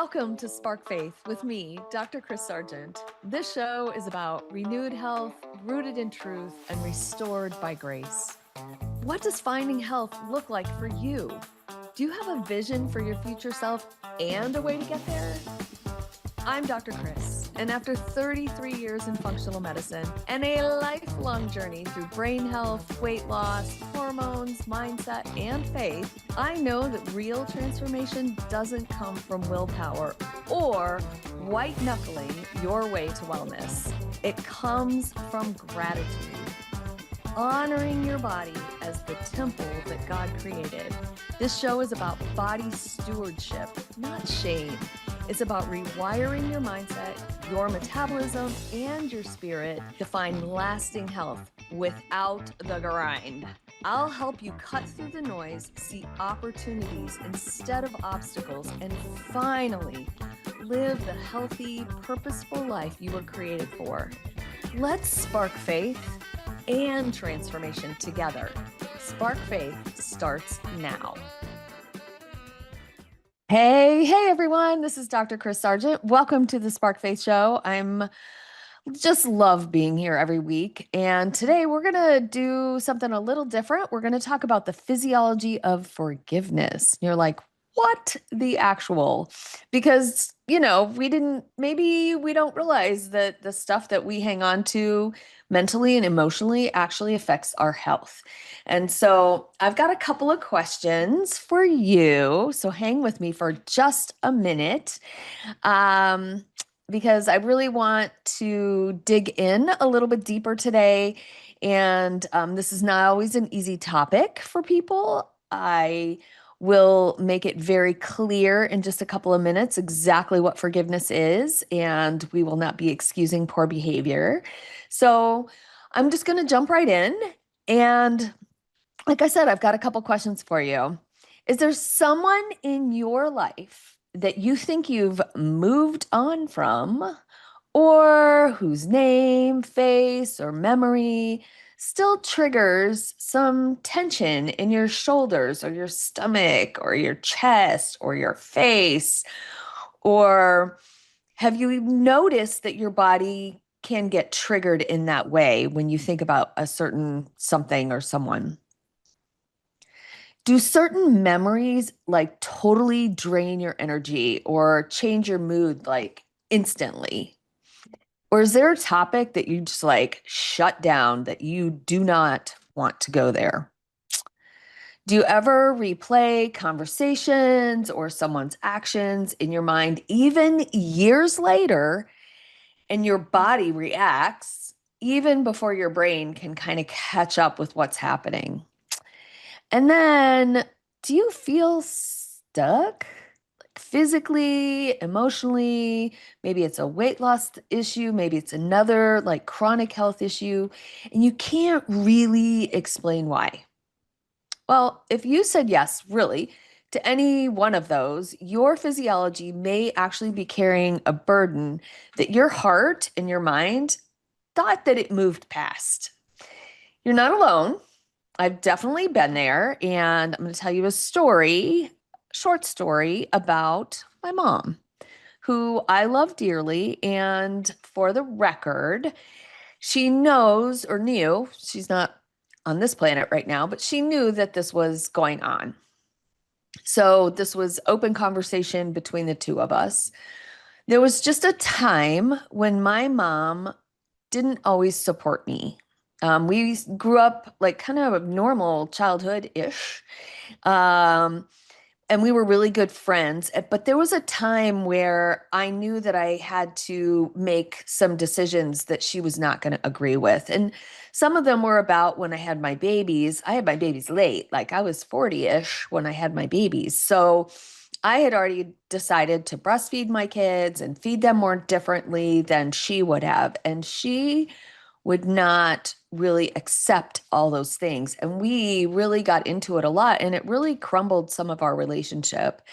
Welcome to Spark Faith with me, Dr. Kris Sargent. This show is about renewed health, rooted in truth, and restored by grace. What does finding health look like for you? Do you have a vision for your future self and a way to get there? I'm Dr. Kris, and after 33 years in functional medicine and a lifelong journey through brain health, weight loss, hormones, mindset, and faith, I know that real transformation doesn't come from willpower or white knuckling your way to wellness. It comes from gratitude. Honoring your body as the temple that God created. This show is about body stewardship, not shame. It's about rewiring your mindset, your metabolism, and your spirit to find lasting health without the grind. I'll help you cut through the noise, see opportunities instead of obstacles, and finally live the healthy, purposeful life you were created for. Let's spark faith and transformation together. Spark Faith starts now. Hey everyone, this is Dr. Kris Sargent. Welcome to the Spark Faith Show. I'm just love being here every week. And today we're going to do something a little different. We're going to talk about the physiology of forgiveness. And you're like, what the actual? Because, maybe we don't realize that the stuff that we hang on to mentally and emotionally actually affects our health. And so I've got a couple of questions for you. So hang with me for just a minute. Because I really want to dig in a little bit deeper today. And this is not always an easy topic for people. I will make it very clear in just a couple of minutes exactly what forgiveness is, and we will not be excusing poor behavior. So I'm just going to jump right in. And like I said, I've got a couple questions for you. Is there someone in your life that you think you've moved on from, or whose name, face, or memory still triggers some tension in your shoulders or your stomach or your chest or your face? Or have you noticed that your body can get triggered in that way when you think about a certain something or someone? Do certain memories like totally drain your energy or change your mood like instantly? Or is there a topic that you just like shut down that you do not want to go there? Do you ever replay conversations or someone's actions in your mind even years later, and your body reacts even before your brain can kind of catch up with what's happening? And then, do you feel stuck? Like physically, emotionally? Maybe it's a weight loss issue. Maybe it's another like chronic health issue, and you can't really explain why. Well, if you said yes, really, to any one of those, your physiology may actually be carrying a burden that your heart and your mind thought that it moved past. You're not alone. I've definitely been there, and I'm going to tell you a short story about my mom, who I love dearly. And for the record, she knows or knew, she's not on this planet right now, but she knew that this was going on. So this was open conversation between the two of us. There was just a time when my mom didn't always support me. We grew up like kind of a normal childhood-ish. And we were really good friends. But there was a time where I knew that I had to make some decisions that she was not going to agree with. And some of them were about when I had my babies. I had my babies late, like I was 40-ish when I had my babies. So I had already decided to breastfeed my kids and feed them more differently than she would have. And she would not really accept all those things. And we really got into it a lot, and it really crumbled some of our relationship.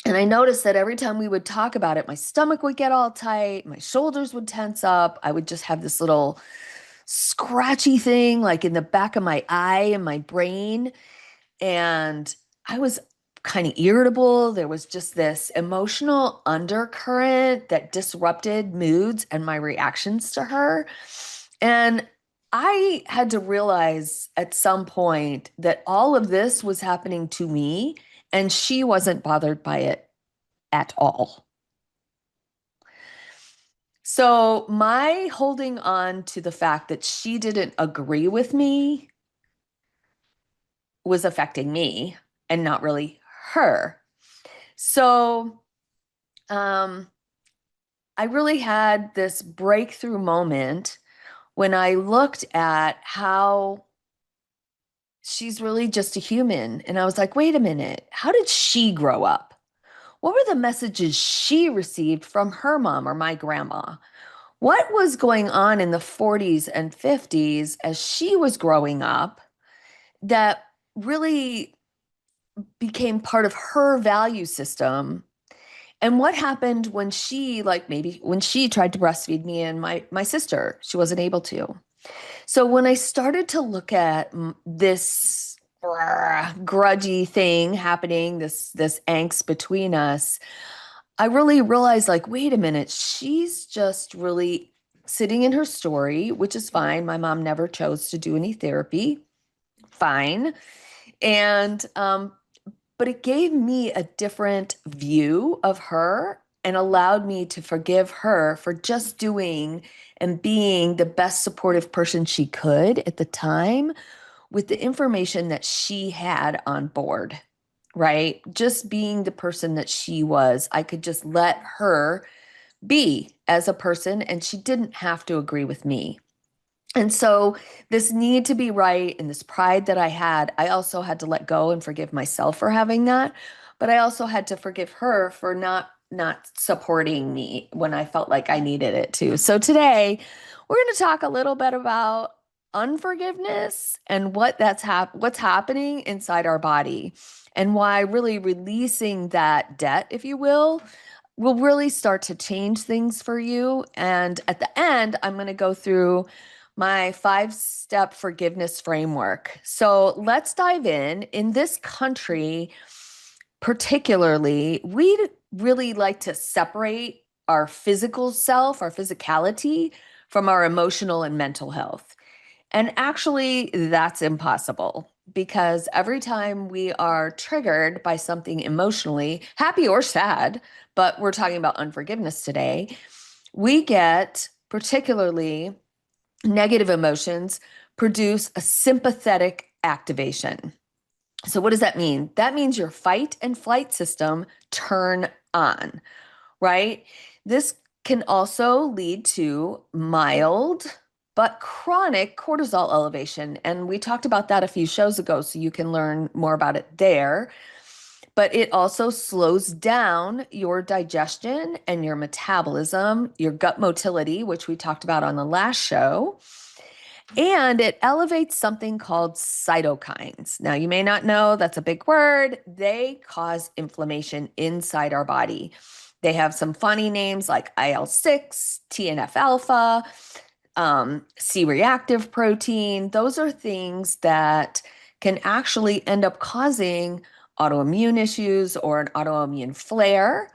And I noticed that every time we would talk about it, my stomach would get all tight, my shoulders would tense up. I would just have this little scratchy thing like in the back of my eye and my brain. And I was kind of irritable. There was just this emotional undercurrent that disrupted moods and my reactions to her. And I had to realize at some point that all of this was happening to me and she wasn't bothered by it at all. So my holding on to the fact that she didn't agree with me was affecting me and not really her. So um, I really had this breakthrough moment when I looked at how she's really just a human. And I was like, wait a minute, how did she grow up? What were the messages she received from her mom or my grandma? What was going on in the 40s and 50s as she was growing up that really became part of her value system? And what happened when she, like maybe when she tried to breastfeed me and my sister, she wasn't able to. So when I started to look at this grudgy thing happening, this angst between us, I really realized like, wait a minute, she's just really sitting in her story, which is fine. My mom never chose to do any therapy. Fine. And but it gave me a different view of her and allowed me to forgive her for just doing and being the best supportive person she could at the time with the information that she had on board, right? Just being the person that she was, I could just let her be as a person, and she didn't have to agree with me. And so, this need to be right and this pride that I had, I also had to let go and forgive myself for having that. But I also had to forgive her for not supporting me when I felt like I needed it too. So today, we're going to talk a little bit about unforgiveness and what's happening inside our body and why really releasing that debt, if you will really start to change things for you. And at the end, I'm going to go through my 5-step forgiveness framework. So let's dive in. In this country, particularly, we really like to separate our physical self, our physicality, from our emotional and mental health. And actually, that's impossible because every time we are triggered by something emotionally, happy or sad, but we're talking about unforgiveness today, we get particularly negative emotions produce a sympathetic activation. So, what does that mean? That means your fight and flight system turn on, right? This can also lead to mild but chronic cortisol elevation. And we talked about that a few shows ago, so you can learn more about it there. But it also slows down your digestion and your metabolism, your gut motility, which we talked about on the last show. And it elevates something called cytokines. Now, you may not know that's a big word. They cause inflammation inside our body. They have some funny names like IL-6, TNF alpha, C reactive protein. Those are things that can actually end up causing autoimmune issues or an autoimmune flare,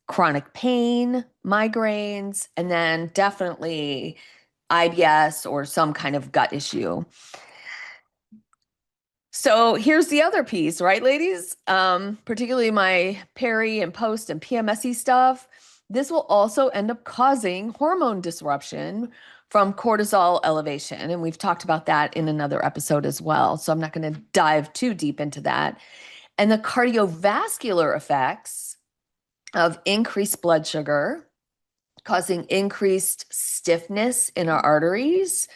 chronic pain, migraines, and then definitely IBS or some kind of gut issue. So here's the other piece, right, ladies? Particularly my peri and post and PMSy stuff. This will also end up causing hormone disruption from cortisol elevation. And we've talked about that in another episode as well. So I'm not going to dive too deep into that. And the cardiovascular effects of increased blood sugar, causing increased stiffness in our arteries,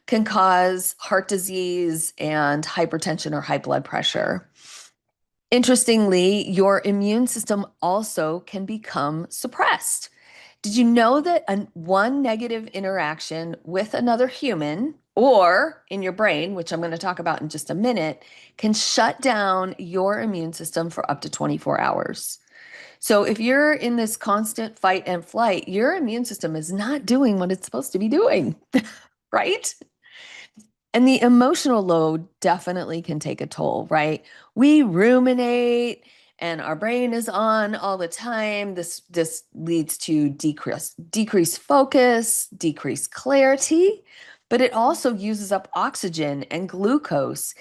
can cause heart disease and hypertension or high blood pressure. Interestingly, your immune system also can become suppressed. Did you know that one negative interaction with another human or in your brain, which I'm going to talk about in just a minute, can shut down your immune system for up to 24 hours? So if you're in this constant fight and flight, your immune system is not doing what it's supposed to be doing, right? And the emotional load definitely can take a toll, right? We ruminate and our brain is on all the time. This leads to decreased focus, decreased clarity, but it also uses up oxygen and glucose.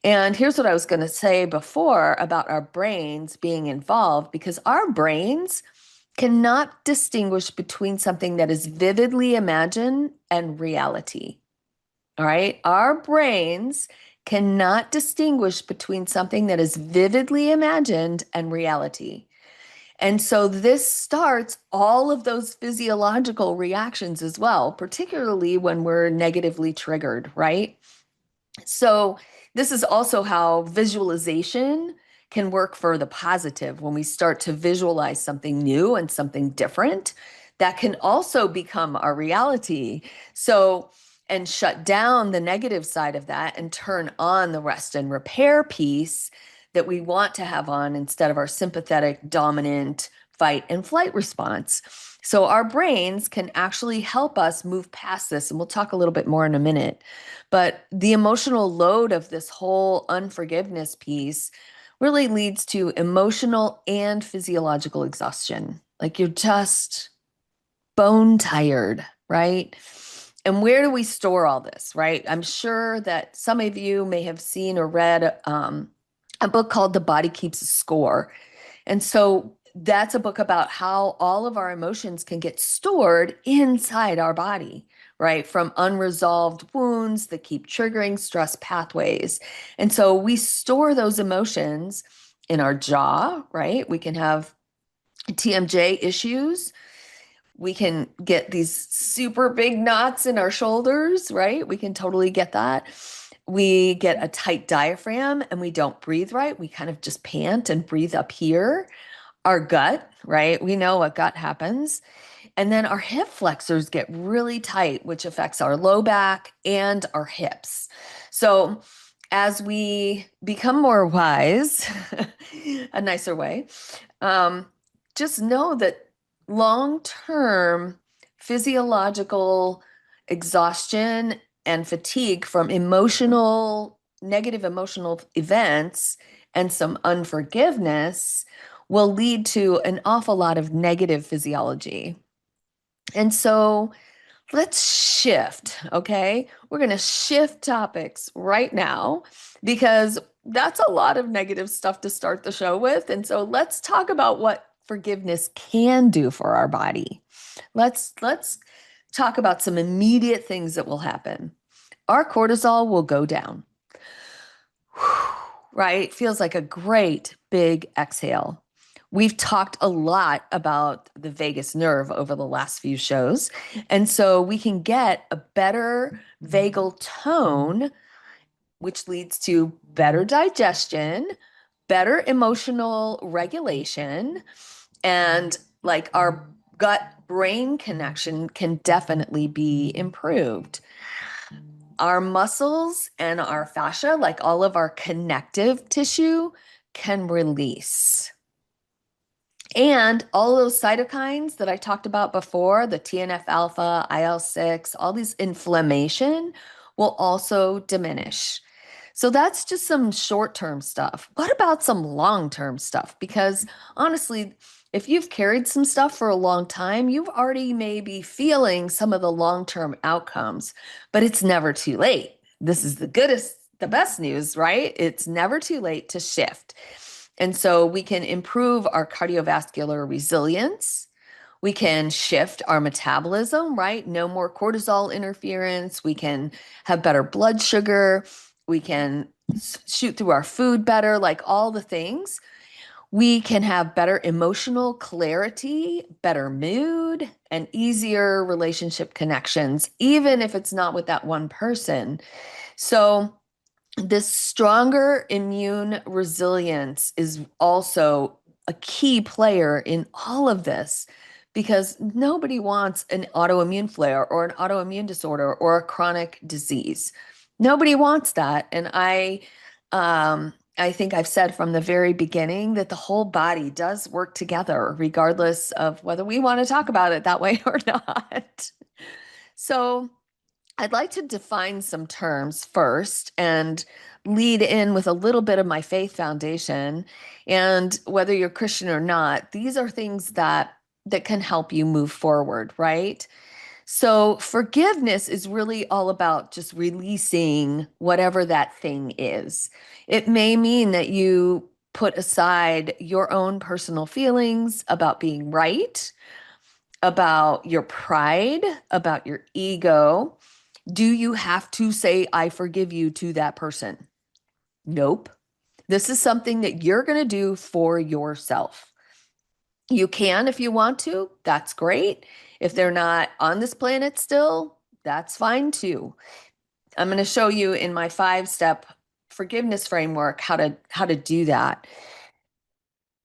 And here's what I was going to say before about our brains being involved, because our brains cannot distinguish between something that is vividly imagined and reality. All right. Our brains cannot distinguish between something that is vividly imagined and reality. And so this starts all of those physiological reactions as well, particularly when we're negatively triggered, right? So, this is also how visualization can work for the positive. When we start to visualize something new and something different, that can also become our reality. So, and shut down the negative side of that and turn on the rest and repair piece that we want to have on instead of our sympathetic, dominant fight and flight response. So, our brains can actually help us move past this. And we'll talk a little bit more in a minute. But the emotional load of this whole unforgiveness piece really leads to emotional and physiological exhaustion. Like you're just bone tired, right? And where do we store all this, right? I'm sure that some of you may have seen or read a book called The Body Keeps a Score. And so that's a book about how all of our emotions can get stored inside our body, right? From unresolved wounds that keep triggering stress pathways. And so we store those emotions in our jaw, right? We can have TMJ issues. We can get these super big knots in our shoulders, right? We can totally get that. We get a tight diaphragm and we don't breathe right. We kind of just pant and breathe up here. Our gut, right? We know what gut happens. And then our hip flexors get really tight, which affects our low back and our hips. So as we become more wise, a nicer way, um, just know that long-term physiological exhaustion and fatigue from negative emotional events and some unforgiveness will lead to an awful lot of negative physiology. And so let's shift, okay? We're going to shift topics right now because that's a lot of negative stuff to start the show with. And so let's talk about what forgiveness can do for our body. Let's talk about some immediate things that will happen. Our cortisol will go down. Right? Feels like a great big exhale. We've talked a lot about the vagus nerve over the last few shows. And so we can get a better vagal tone, which leads to better digestion, better emotional regulation, and like our gut brain connection can definitely be improved. Our muscles and our fascia, like all of our connective tissue, can release. And all those cytokines that I talked about before, the TNF alpha, IL-6, all these inflammation will also diminish. So that's just some short-term stuff. What about some long-term stuff? Because honestly, if you've carried some stuff for a long time, you've already maybe feeling some of the long-term outcomes, but it's never too late. This is the best news, right? It's never too late to shift. And so we can improve our cardiovascular resilience. We can shift our metabolism, right? No more cortisol interference. We can have better blood sugar. We can shoot through our food better, like all the things. We can have better emotional clarity, better mood, and easier relationship connections, even if it's not with that one person. So, this stronger immune resilience is also a key player in all of this because nobody wants an autoimmune flare or an autoimmune disorder or a chronic disease. Nobody wants that. And I think I've said from the very beginning that the whole body does work together, regardless of whether we want to talk about it that way or not. So I'd like to define some terms first and lead in with a little bit of my faith foundation. And whether you're Christian or not, these are things that can help you move forward, right? So forgiveness is really all about just releasing whatever that thing is. It may mean that you put aside your own personal feelings about being right, about your pride, about your ego. Do you have to say, I forgive you to that person? Nope. This is something that you're going to do for yourself. You can if you want to. That's great. If they're not on this planet still, that's fine too. I'm going to show you in my 5-step forgiveness framework how to do that.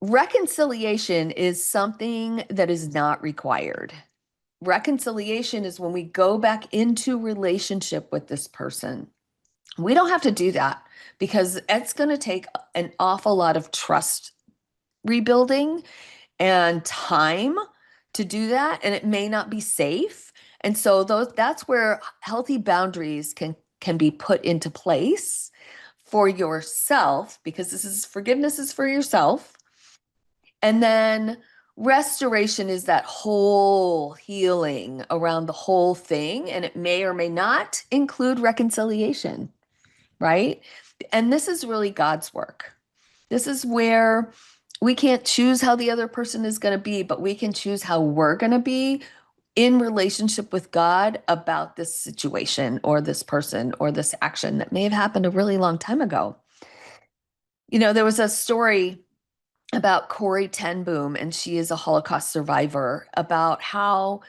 Reconciliation is something that is not required. Reconciliation is when we go back into relationship with this person. We don't have to do that because it's going to take an awful lot of trust rebuilding and time to do that, and it may not be safe. And so that's where healthy boundaries can be put into place for yourself, because forgiveness is for yourself. And then restoration is that whole healing around the whole thing, and it may or may not include reconciliation, right? And this is really God's work. This is where we can't choose how the other person is going to be, but we can choose how we're going to be in relationship with God about this situation or this person or this action that may have happened a really long time ago. There was a story about Corrie Ten Boom, and she is a Holocaust survivor, about how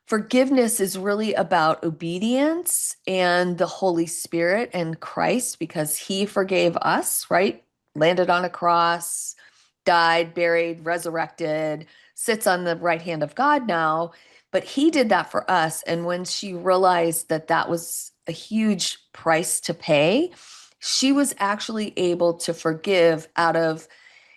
forgiveness is really about obedience and the Holy Spirit and Christ, because he forgave us, right? Landed on a cross, died, buried, resurrected, sits on the right hand of God now. But he did that for us. And when she realized that that was a huge price to pay, she was actually able to forgive out of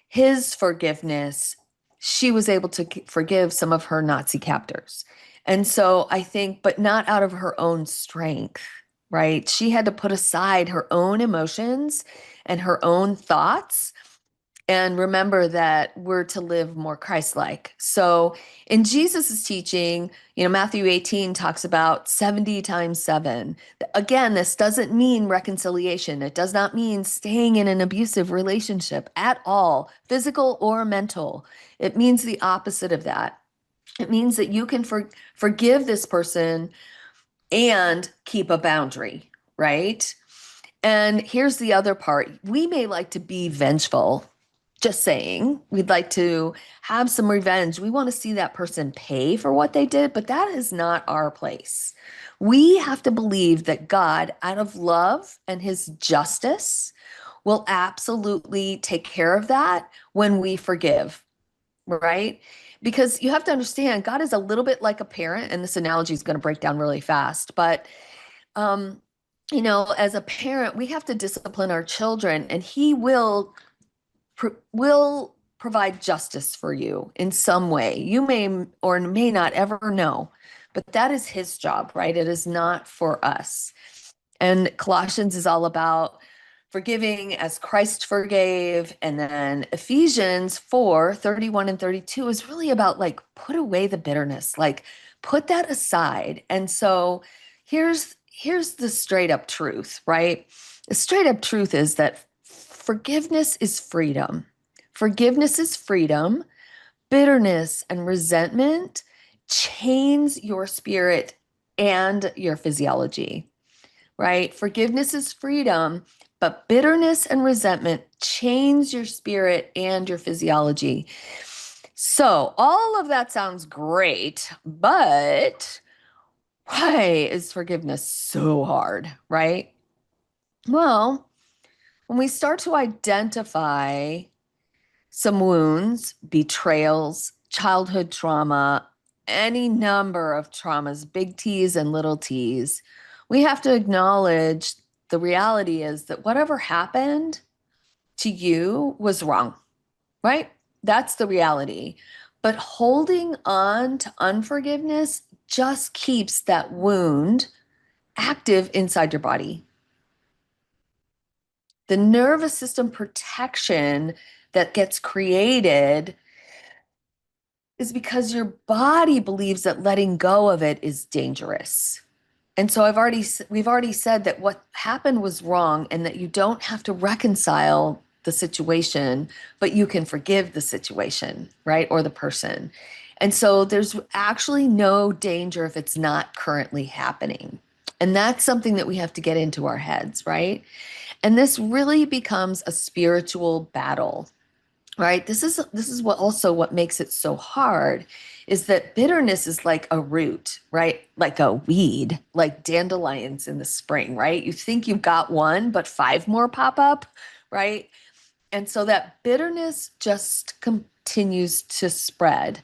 his forgiveness. She was able to forgive some of her Nazi captors. And so I think, but not out of her own strength, right? She had to put aside her own emotions and her own thoughts and remember that we're to live more Christ-like. So in Jesus's teaching, Matthew 18 talks about 70 times 7. Again, this doesn't mean reconciliation. It does not mean staying in an abusive relationship at all, physical or mental. It means the opposite of that. It means that you can forgive this person and keep a boundary, right? And here's the other part. We may like to be vengeful. Just saying, we'd like to have some revenge. We want to see that person pay for what they did, but that is not our place. We have to believe that God, out of love and his justice, will absolutely take care of that when we forgive, right? Because you have to understand, God is a little bit like a parent, and this analogy is going to break down really fast, but um, as a parent, we have to discipline our children, and he will provide justice for you in some way. You may or may not ever know, but that is his job, right? It is not for us. And Colossians is all about forgiving as Christ forgave. And then Ephesians 4:31 and 32 is really about like, put away the bitterness, like put that aside. And so here's the straight up truth, right? The straight up truth is that forgiveness is freedom. Forgiveness is freedom. Bitterness and resentment chains your spirit and your physiology, right? Forgiveness is freedom, but bitterness and resentment chains your spirit and your physiology. So all of that sounds great, but why is forgiveness so hard, right? Well, when we start to identify some wounds, betrayals, childhood trauma, any number of traumas, big T's and little t's, we have to acknowledge the reality is that whatever happened to you was wrong, right? That's the reality. But holding on to unforgiveness just keeps that wound active inside your body. The nervous system protection that gets created is because your body believes that letting go of it is dangerous. And so we've already said that what happened was wrong and that you don't have to reconcile the situation, but you can forgive the situation, right? Or the person. And so there's actually no danger if it's not currently happening. And that's something that we have to get into our heads, right? And this really becomes a spiritual battle, right? This is what makes it so hard is that bitterness is like a root, right? Like a weed, like dandelions in the spring, right? You think you've got one, but five more pop up, right? And so that bitterness just continues to spread.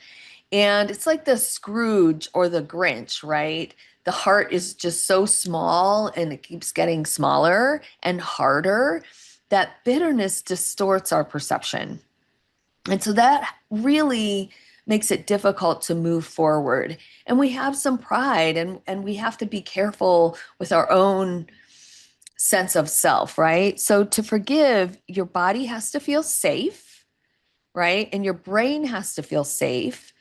And it's like the Scrooge or the Grinch, right? The heart is just so small and it keeps getting smaller and harder that bitterness distorts our perception. And so that really makes it difficult to move forward. And we have some pride and we have to be careful with our own sense of self, right? So to forgive, your body has to feel safe, right? And your brain has to feel safe.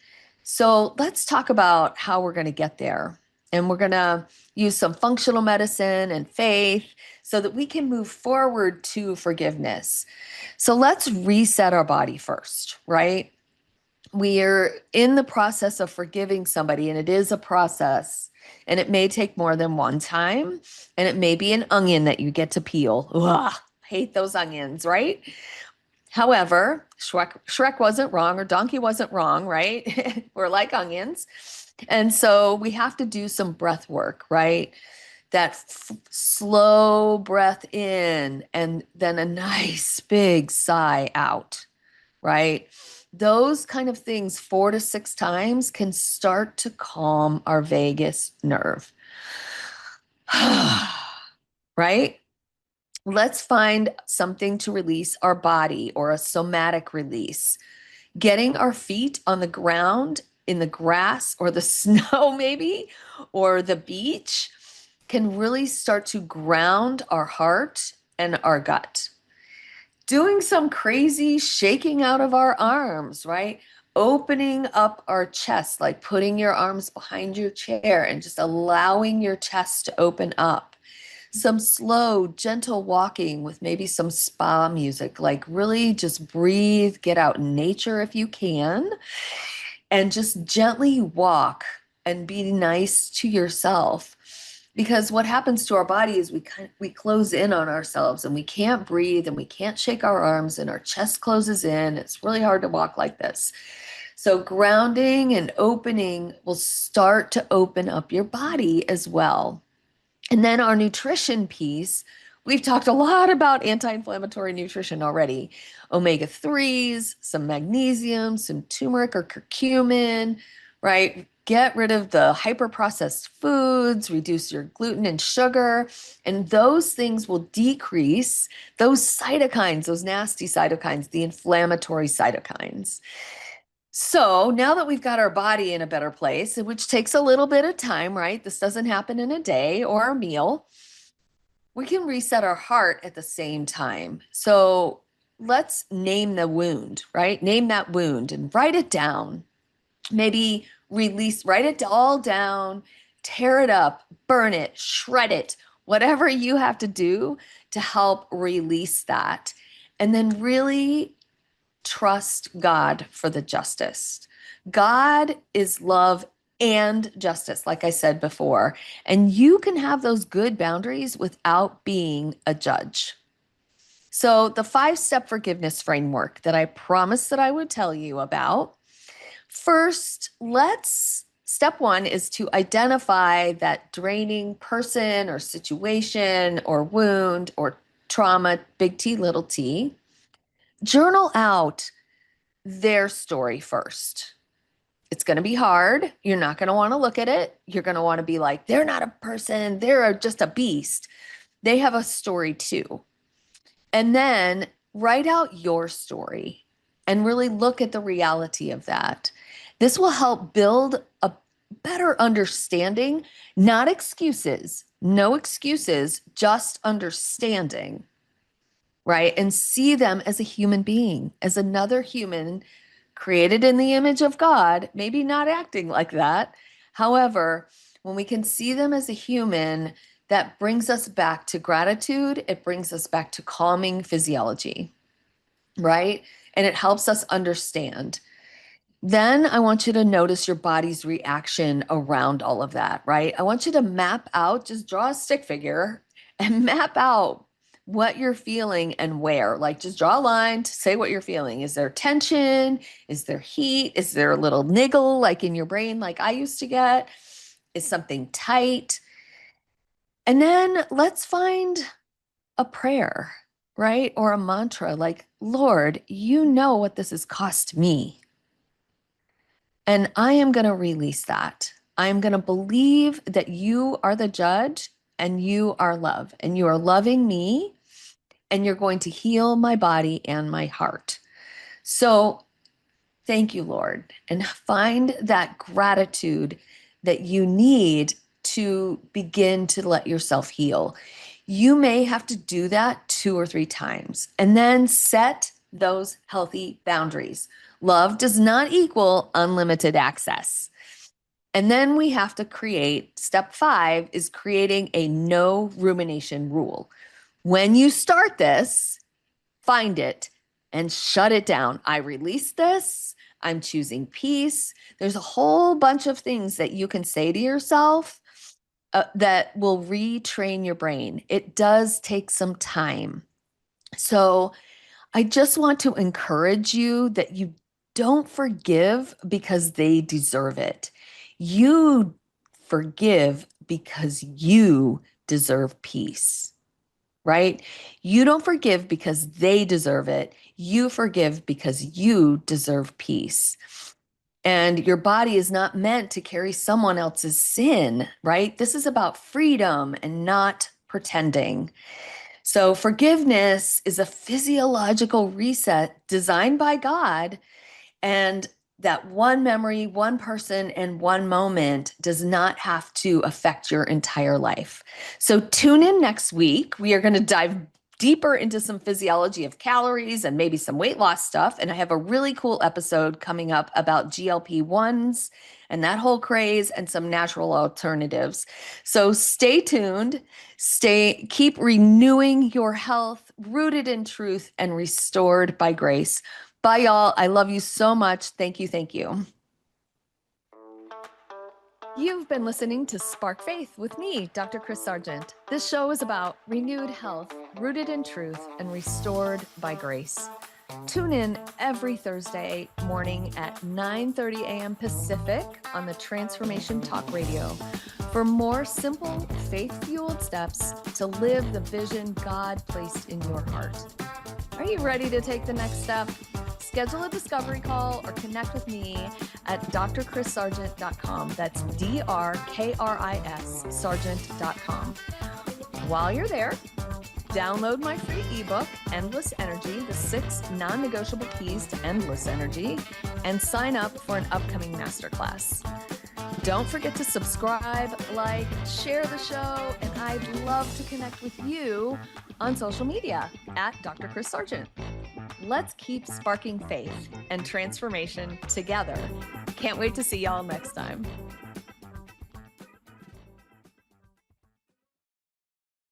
So let's talk about how we're going to get there. And we're going to use some functional medicine and faith so that we can move forward to forgiveness. So let's reset our body first, right? We're in the process of forgiving somebody, and it is a process, and it may take more than one time, and it may be an onion that you get to peel. Ugh, hate those onions, right? However, Shrek wasn't wrong, or Donkey wasn't wrong, right? We're like onions. And so we have to do some breath work, right? That slow breath in and then a nice big sigh out, right? Those kind of things 4 to 6 times can start to calm our vagus nerve. Right? Let's find something to release our body or a somatic release. Getting our feet on the ground in the grass or the snow, maybe, or the beach can really start to ground our heart and our gut. Doing some crazy shaking out of our arms, right? Opening up our chest, like putting your arms behind your chair and just allowing your chest to open up. Some slow, gentle walking with maybe some spa music, like really just breathe, get out in nature if you can, and just gently walk and be nice to yourself. Because what happens to our body is we close in on ourselves and we can't breathe and we can't shake our arms and our chest closes in. It's really hard to walk like this. So grounding and opening will start to open up your body as well. And then our nutrition piece, we've talked a lot about anti-inflammatory nutrition already. Omega-3s, some magnesium, some turmeric or curcumin, right? Get rid of the hyper-processed foods, reduce your gluten and sugar, and those things will decrease those cytokines, those nasty cytokines, the inflammatory cytokines. So now that we've got our body in a better place, which takes a little bit of time, right? This doesn't happen in a day or a meal. We can reset our heart at the same time. So let's name the wound, right? Name that wound and write it down. Maybe write it all down, tear it up, burn it, shred it, whatever you have to do to help release that. And then really trust God for the justice. God is love and justice, like I said before. And you can have those good boundaries without being a judge. So, the 5 step forgiveness framework that I promised that I would tell you about. First, step one is to identify that draining person or situation or wound or trauma, big T, little t. Journal out their story first. It's going to be hard. You're not going to want to look at it. You're going to want to be like, they're not a person. They're just a beast. They have a story too. And then write out your story and really look at the reality of that. This will help build better understanding, not excuses, no excuses, just understanding, right? And see them as a human being, as another human created in the image of God, maybe not acting like that. However, when we can see them as a human, that brings us back to gratitude. It brings us back to calming physiology, right? And it helps us understand. Then I want you to notice your body's reaction around all of that, right? I want you to map out, just draw a stick figure and map out what you're feeling and where. Like just draw a line to say what you're feeling. Is there tension? Is there heat? Is there a little niggle like in your brain, like I used to get? Is something tight? And then let's find a prayer, right? Or a mantra like, Lord, you know what this has cost me. And I am going to release that. I'm going to believe that you are the judge and you are love and you are loving me and you're going to heal my body and my heart. So thank you, Lord. And find that gratitude that you need to begin to let yourself heal. You may have to do that 2 or 3 times and then set those healthy boundaries. Love does not equal unlimited access. And then we have to create, step 5 is creating a no rumination rule. When you start this, find it and shut it down. I release this. I'm choosing peace. There's a whole bunch of things that you can say to yourself that will retrain your brain. It does take some time. So I just want to encourage you that you don't forgive because they deserve it. You forgive because you deserve peace, right? You don't forgive because they deserve it. You forgive because you deserve peace. And your body is not meant to carry someone else's sin, right? This is about freedom and not pretending. So, forgiveness is a physiological reset designed by God. And that one memory, one person, and one moment does not have to affect your entire life. So, tune in next week. We are going to dive deeper into some physiology of calories and maybe some weight loss stuff. And I have a really cool episode coming up about GLP-1s and that whole craze and some natural alternatives. So stay tuned, keep renewing your health, rooted in truth and restored by grace. Bye, y'all. I love you so much. Thank you. Thank you. You've been listening to Spark Faith with me, Dr. Kris Sargent. This show is about renewed health, rooted in truth, and restored by grace. Tune in every Thursday morning at 9:30 a.m. Pacific on the Transformation Talk Radio for more simple, faith-fueled steps to live the vision God placed in your heart. Are you ready to take the next step? Schedule a discovery call or connect with me at drkrissargent.com. That's DRKRIS Sargent.com. While you're there, download my free ebook, Endless Energy, the 6 non-negotiable keys to endless energy, and sign up for an upcoming masterclass. Don't forget to subscribe, like, share the show, and I'd love to connect with you on social media at Dr. Kris Sargent. Let's keep sparking faith and transformation together. Can't wait to see y'all next time.